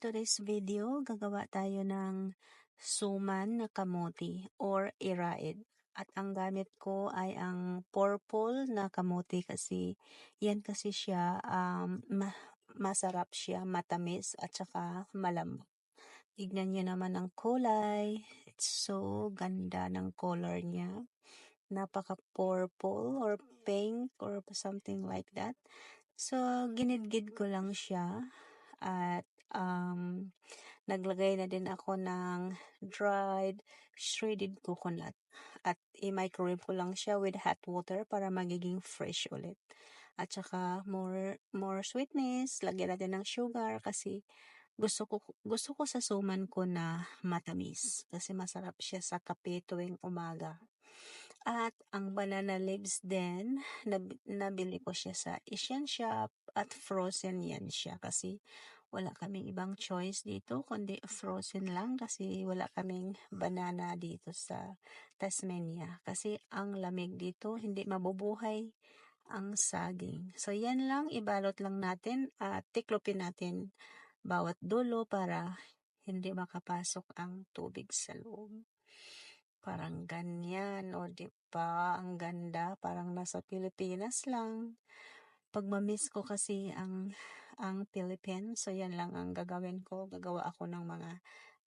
today's video, gagawa tayo ng suman na kamote or iraid. At ang gamit ko ay ang purple na kamote kasi yan kasi siya masarap siya, matamis at saka malambot. Tignan niyo naman ang kulay. It's so ganda ng color niya. Napaka-purple or pink or something like that. So, ginidgid ko lang siya at naglagay na din ako ng dried shredded coconut at i-microwave ko lang siya with hot water para magiging fresh ulit. At saka more sweetness, lagyan natin ng sugar kasi gusto ko sa suman ko na matamis kasi masarap siya sa kape tuwing umaga. At ang banana leaves din, nabili ko siya sa Asian shop at frozen yan siya kasi wala kaming ibang choice dito kundi frozen lang kasi wala kaming banana dito sa Tasmania kasi ang lamig dito, hindi mabubuhay ang saging. So yan lang, ibalot lang natin at tiklopin natin bawat dulo para hindi makapasok ang tubig sa loob. Parang ganyan, o di ba? Ang ganda, parang nasa Pilipinas lang. Pag mamiss ko kasi ang Philippines, so yan lang ang gagawin ko. Gagawa ako ng mga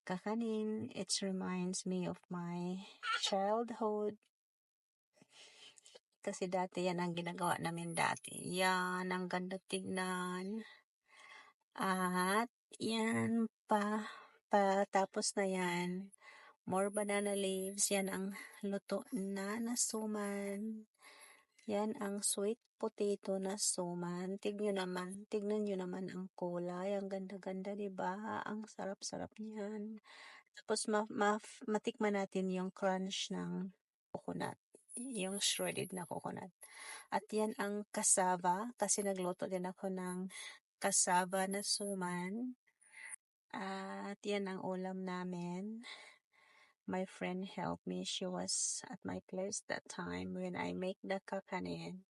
kakanin. It reminds me of my childhood. Kasi dati yan ang ginagawa namin dati. Yan, ang ganda tignan. At yan pa tapos na yan. More banana leaves. Yan ang luto na suman. Yan ang sweet potato na suman. Tignan nyo naman ang kulay. Ang ganda-ganda, diba? Ang sarap-sarap niyan. Tapos matikman natin yung crunch ng coconut. Yung shredded na coconut. At yan ang cassava. Kasi nagluto din ako ng cassava na suman. At yan ang ulam namin. My friend helped me. She was at my place that time when I make the kakanin.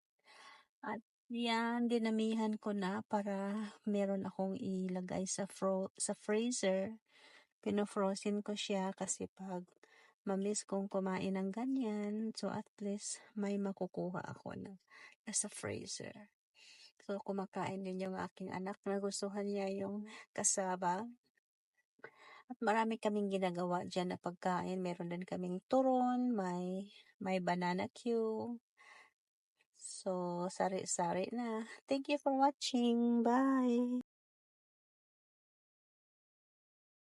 At yan, dinamihan ko na para meron akong ilagay sa freezer. Pino-frozen ko siya kasi pag mamiss kong kumain ng ganyan, so at least may makukuha ako na nasa freezer. So, kumakain din yung aking anak. Nagustuhan niya yung cassava. At marami kaming ginagawa dyan na pagkain. Meron din kaming turon, may banana cue. So, sari-sari na. Thank you for watching. Bye!